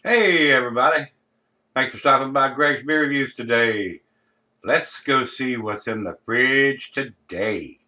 Hey everybody, thanks for stopping by Gregsbeerreviews today. Let's go see what's in the fridge today.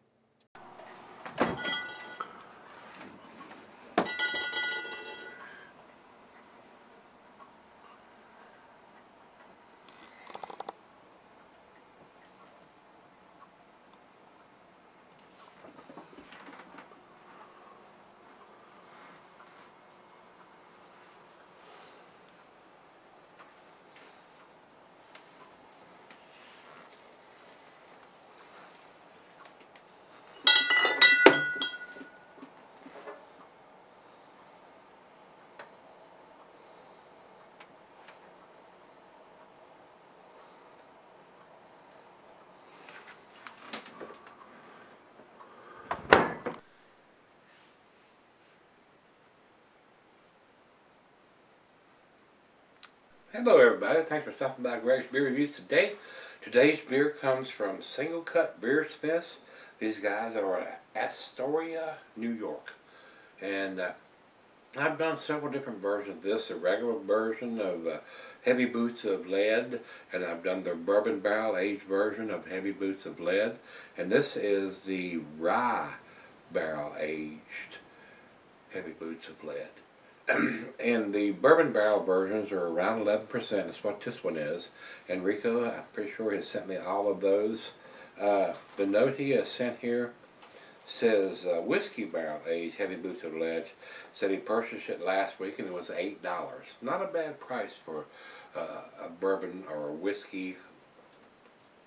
Hello everybody, thanks for stopping by Gregsbeerreviews today. Today's beer comes from Singlecut Beersmiths. These guys are in Astoria, New York. And I've done several different versions of this. A regular version of Heavy Boots of Lead, and I've done the bourbon barrel aged version of Heavy Boots of Lead. And this is the rye barrel aged Heavy Boots of Lead. And the bourbon barrel versions are around 11%. That's what this one is. And Rico, I'm pretty sure, has sent me all of those. The note he has sent here says whiskey barrel aged Heavy Boots of Lead. Said he purchased it last week and it was $8. Not a bad price for a bourbon or a whiskey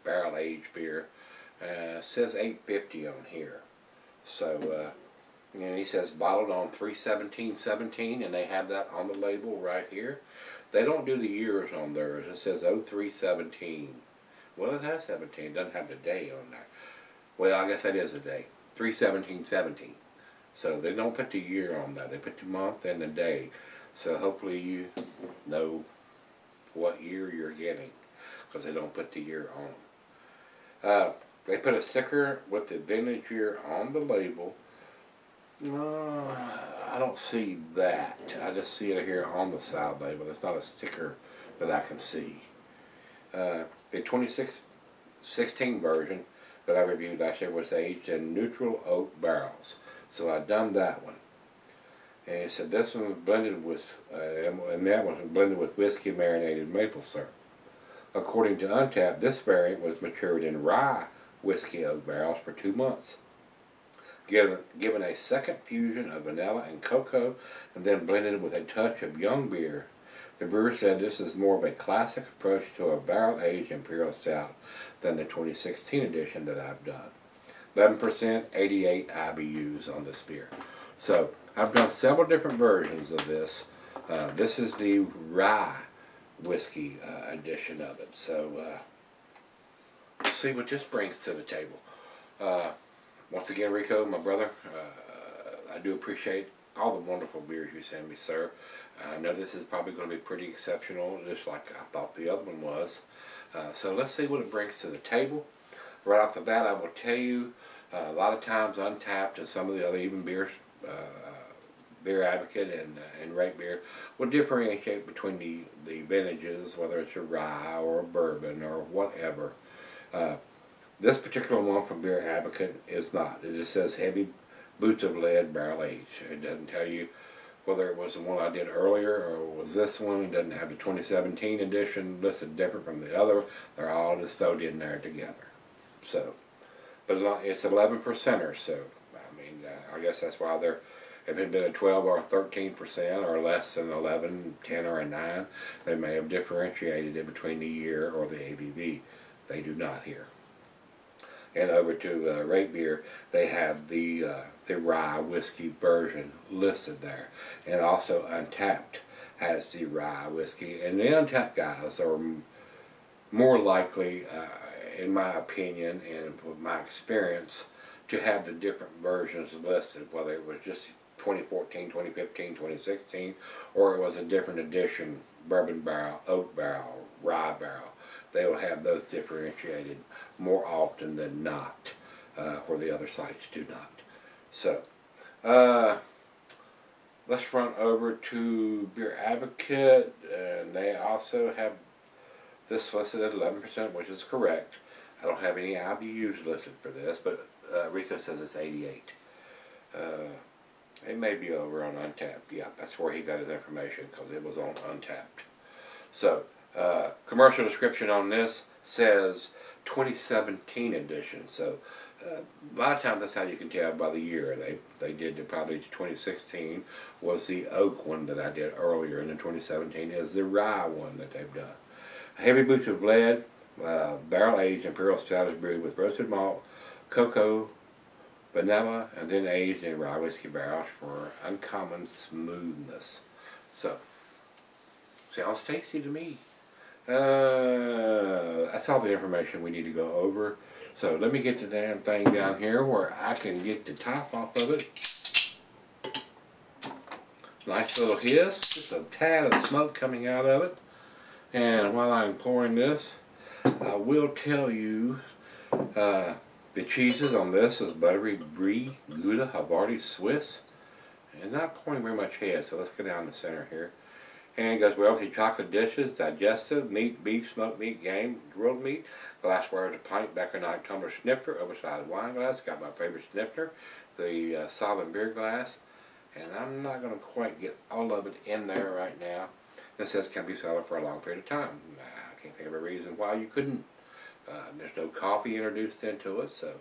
barrel aged beer. Says $8.50 on here. So. And he says bottled on 3/17/17, and they have that on the label right here. They don't do the years on theirs. It says 03/17. Well, it has 17. It doesn't have the day on there. Well, I guess that is a day. 3/17/17. So they don't put the year on there. They put the month and the day. So hopefully you know what year you're getting, because they don't put the year on. They put a sticker with the vintage year on the label. I don't see that. I just see it here on the side label. It's not a sticker that I can see. The 2016 version that I reviewed last year was aged in neutral oak barrels. So I've done that one. And it said this one was blended with, and that one was blended with whiskey marinated maple syrup. According to Untappd, this variant was matured in rye whiskey oak barrels for 2 months. Given a second fusion of vanilla and cocoa, and then blended with a touch of young beer. The brewer said this is more of a classic approach to a barrel-aged Imperial Stout than the 2016 edition that I've done. 11%, 88 IBUs on this beer. So I've done several different versions of this. This is the rye whiskey edition of it. So we'll see what this brings to the table. Once again, Rico, my brother, I do appreciate all the wonderful beers you send me, sir. I know this is probably going to be pretty exceptional, just like I thought the other one was. So let's see what it brings to the table. Right off the bat, I will tell you, a lot of times Untappd and some of the other even beers, Beer Advocate and Rate Beer, will differentiate between the vintages, whether it's a rye or a bourbon or whatever. This particular one from Beer Advocate is not. It just says Heavy Boots of Lead Barrel Aged. It doesn't tell you whether it was the one I did earlier or was this one. It doesn't have the 2017 edition listed different from the other. They're all just thrown in there together. So, but it's 11%, so I mean, I guess that's why they're. If it had been a 12 or 13% or less than 11, 10 or a 9, they may have differentiated it between the year or the ABV. They do not here. And over to Rate Beer, they have the rye whiskey version listed there. And also Untappd has the rye whiskey. And the Untappd guys are more likely, in my opinion and with my experience, to have the different versions listed, whether it was just 2014, 2015, 2016, or it was a different edition, bourbon barrel, oak barrel, rye barrel. They will have those differentiated more often than not, where the other sites do not. So, let's run over to Beer Advocate. and they also have this listed at 11%, which is correct. I don't have any IBUs listed for this, but Rico says it's 88. It may be over on Untapped. Yeah, that's where he got his information, because it was on Untapped. So, commercial description on this says 2017 edition. So, a lot of times that's how you can tell by the year. They did probably 2016 was the oak one that I did earlier, and then 2017 is the rye one that they've done. A heavy boots of lead, barrel-aged Imperial Stout is brewed with roasted malt, cocoa, vanilla, and then aged in rye whiskey barrels for uncommon smoothness. So, sounds tasty to me. That's all the information we need to go over. So let me get the damn thing down here where I can get the top off of it. Nice little hiss, just a tad of smoke coming out of it. And while I'm pouring this, I will tell you the cheeses on this is buttery brie, Gouda, Havarti, Swiss, and not pouring very much head. So let's go down the center here. And it goes well with your chocolate dishes, digestive, meat, beef, smoked meat, game, grilled meat, glassware is a pint, Becker 9 tumbler snifter, oversized wine glass, got my favorite snifter, the solid beer glass, and I'm not going to quite get all of it in there right now. It says can be sold for a long period of time. I can't think of a reason why you couldn't. There's no coffee introduced into it, so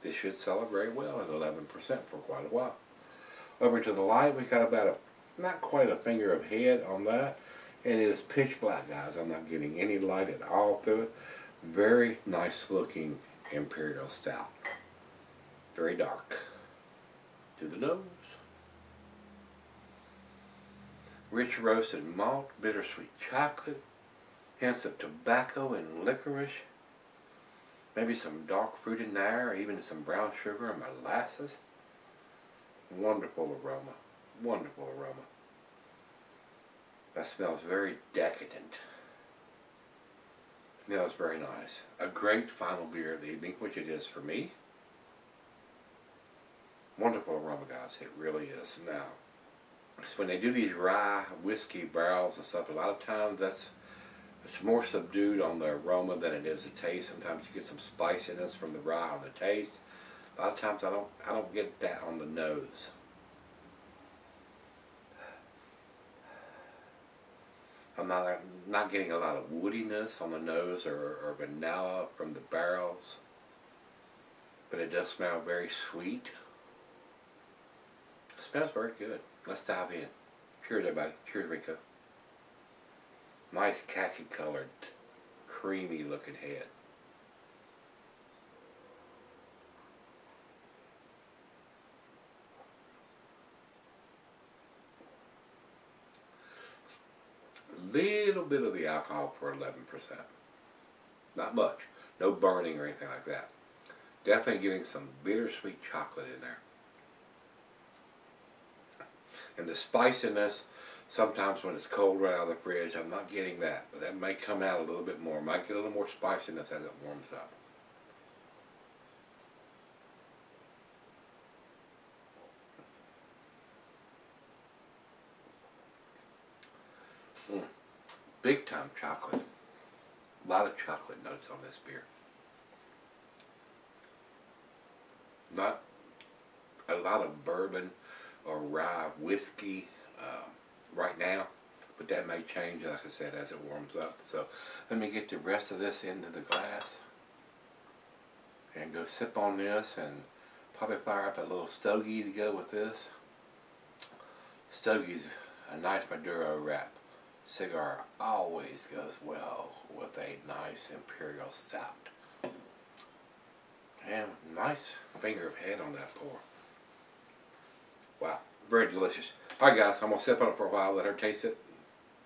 this should sell it very well at 11% for quite a while. Over to the light, we got about not quite a finger of head on that, and it is pitch black, guys. I'm not getting any light at all through it. Very nice looking Imperial Stout. Very dark. To the nose. Rich roasted malt, bittersweet chocolate, hints of tobacco and licorice, maybe some dark fruit in there, or even some brown sugar and molasses. Wonderful aroma. Wonderful aroma. That smells very decadent. Smells very nice. A great final beer of the evening, which it is for me. Wonderful aroma, guys. It really is. Now, when they do these rye whiskey barrels and stuff, a lot of times it's more subdued on the aroma than it is the taste. Sometimes you get some spiciness from the rye on the taste. A lot of times I don't get that on the nose. I'm not getting a lot of woodiness on the nose or vanilla from the barrels, but it does smell very sweet. It smells very good. Let's dive in. Cheers, everybody. Cheers, Rico. Nice khaki colored, creamy looking head. Little bit of the alcohol for 11%. Not much. No burning or anything like that. Definitely getting some bittersweet chocolate in there. And the spiciness, sometimes when it's cold right out of the fridge, I'm not getting that. But that may come out a little bit more. Might get a little more spiciness as it warms up. Big time chocolate. A lot of chocolate notes on this beer. Not a lot of bourbon or rye whiskey right now, but that may change, like I said, as it warms up. So let me get the rest of this into the glass and go sip on this, and probably fire up a little stogie to go with this. Stogie's a nice Maduro wrap cigar, always goes well with a nice Imperial Stout. And nice finger of head on that pour. Wow, very delicious. Alright guys, I'm going to sip on it for a while, let her taste it,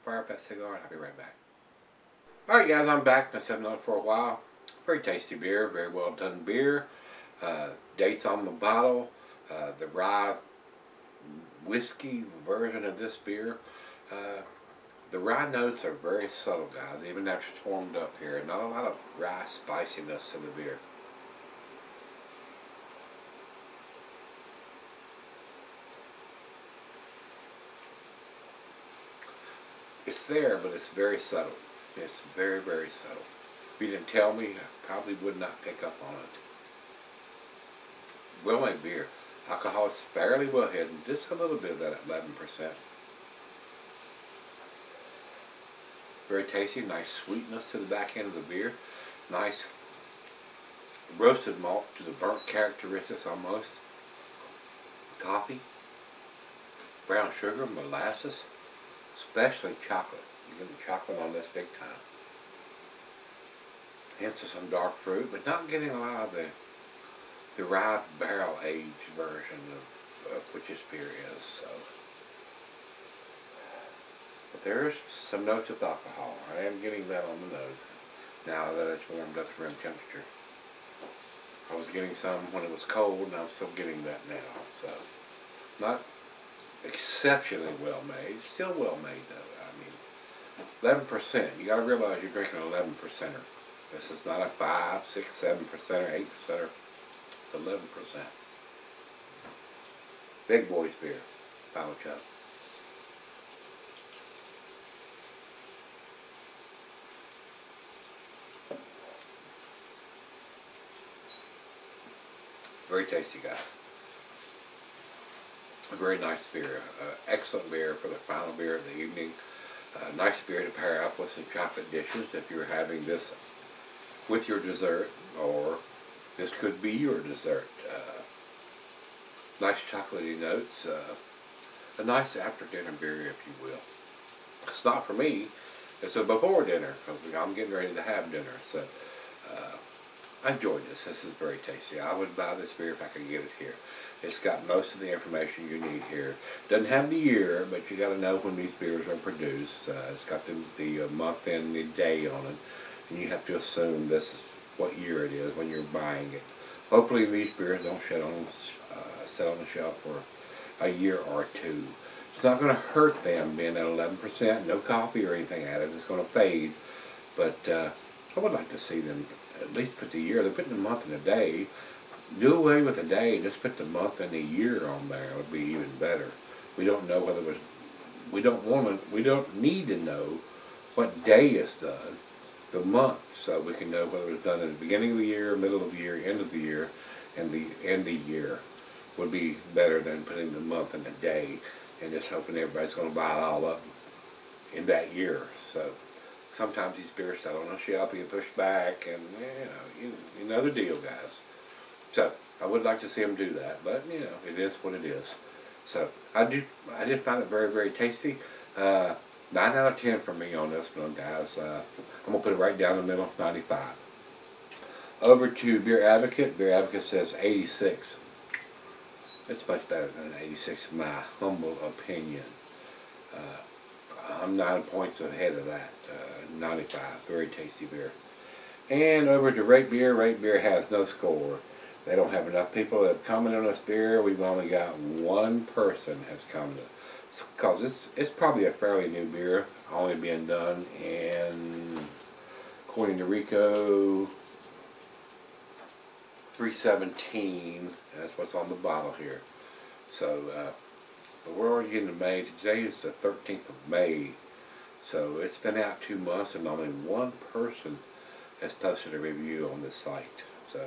fire up that cigar, and I'll be right back. Alright guys, I'm back. I've sipping on it for a while. Very tasty beer, very well done beer. Dates on the bottle. The rye whiskey version of this beer. The rye notes are very subtle, guys, even after it's warmed up here. Not a lot of rye spiciness to the beer. It's there, but it's very subtle. It's very, very subtle. If you didn't tell me, I probably would not pick up on it. Well-made beer. Alcohol is fairly well hidden. Just a little bit of that at 11%. Very tasty. Nice sweetness to the back end of the beer. Nice roasted malt to the burnt characteristics almost. Coffee. Brown sugar. Molasses. Especially chocolate. You're getting chocolate on this big time. Hints of some dark fruit, but not getting a lot of the rye barrel aged version of which this beer is. So, but there's some notes of alcohol. I am getting that on the nose now that it's warmed up to room temperature. I was getting some when it was cold, and I'm still getting that now. So, not exceptionally well made. Still well made though. I mean, 11%. You got to realize you're drinking an 11%er. This is not a 5, 6, 7%, 8%. It's 11%. Big boys beer. Final chug. Very tasty, guys. A very nice beer. Excellent beer for the final beer of the evening. Nice beer to pair up with some chocolate dishes if you're having this with your dessert, or this could be your dessert. Nice chocolatey notes. A nice after dinner beer, if you will. It's not for me. It's a before dinner, because I'm getting ready to have dinner. So I enjoyed this. This is very tasty. I would buy this beer if I could get it here. It's got most of the information you need here. Doesn't have the year, but you got to know when these beers are produced. It's got the month and the day on it, and you have to assume this is what year it is when you're buying it. Hopefully these beers don't sit on the shelf for a year or two. It's not going to hurt them being at 11%, no coffee or anything added. It's going to fade, but I would like to see them at least put the year. They're putting the month and the day. Do away with the day. Just put the month and the year on there. It would be even better. We don't know whether it was. We don't need to know what day it's done, the month, so we can know whether it's done in the beginning of the year, middle of the year, end of the year, and the end of the year would be better than putting the month and the day and just hoping everybody's going to buy it all up in that year. So sometimes these beers sell on a shelf, you get pushed back, and you know the deal, guys. So I would like to see them do that, but it is what it is. So I just find it very, very tasty. 9 out of 10 for me on this one, guys. I'm gonna put it right down the middle, 95. Over to Beer Advocate. Beer Advocate says 86. It's much better than an 86 in my humble opinion. I'm 9 points ahead of that. 95. Very tasty beer. And over to Rate Beer. Rate Beer has no score. They don't have enough people that have commented on this beer. We've only got one person has commented. Because it's probably a fairly new beer, only being done in, according to Rico, 317. That's what's on the bottle here. So but we're already getting to May. Today is the 13th of May. So it's been out 2 months and only one person has posted a review on this site. So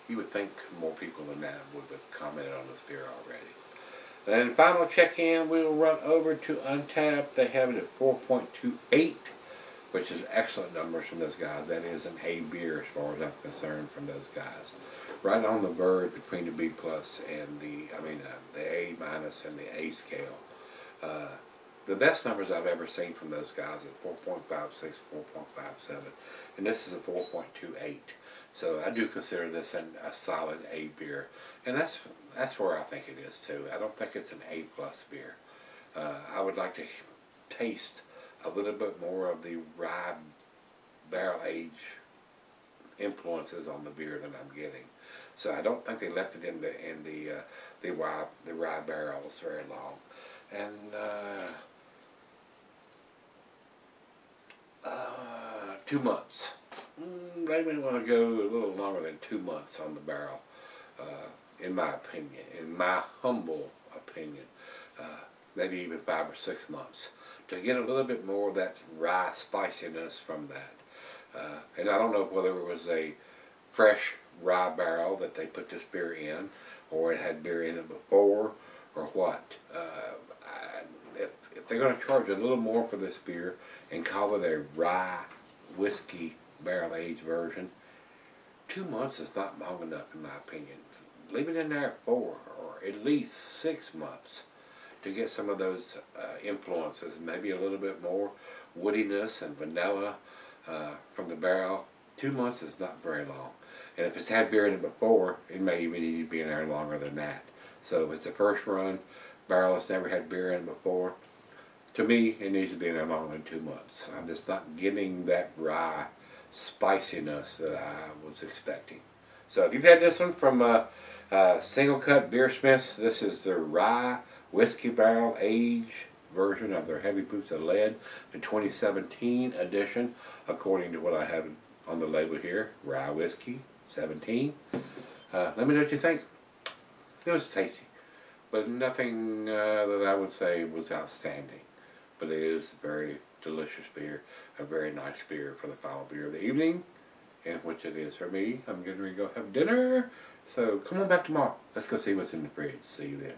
you would think more people than that would have commented on this beer already. And then final check-in, we'll run over to Untapped. They have it at 4.28, which is excellent numbers from those guys. That is an A beer as far as I'm concerned from those guys. Right on the verge between the B plus and the A minus and the A scale. The best numbers I've ever seen from those guys is 4.56, 4.57, and this is a 4.28. So I do consider this a solid A beer, and that's where I think it is too. I don't think it's an A plus beer. I would like to taste a little bit more of the rye barrel age influences on the beer than I'm getting. So I don't think they left it in the rye barrels very long. And 2 months. They may want to go a little longer than 2 months on the barrel, in my opinion, in my humble opinion. Maybe even 5 or 6 months. to get a little bit more of that rye spiciness from that. And I don't know whether it was a fresh rye barrel that they put this beer in, or it had beer in it before, or what. If they're going to charge a little more for this beer and call it a rye whiskey barrel-aged version, 2 months is not long enough in my opinion. Leave it in there 4 or at least 6 months to get some of those influences, maybe a little bit more woodiness and vanilla from the barrel. 2 months is not very long. And if it's had beer in it before, it may even need to be in there longer than that. So if it's a first run barrel that's never had beer in it before, to me, it needs to be in there longer than 2 months. I'm just not getting that rye spiciness that I was expecting. So if you've had this one from Singlecut Beersmiths, this is the rye whiskey barrel aged version of their Heavy Boots of Lead, the 2017 edition, according to what I have on the label here, rye whiskey 17. Let me know what you think. It was tasty, but nothing that I would say was outstanding. But it is a very delicious beer, a very nice beer for the final beer of the evening, and which it is for me. I'm getting ready to go have dinner, so come on back tomorrow. Let's go see what's in the fridge. See you then.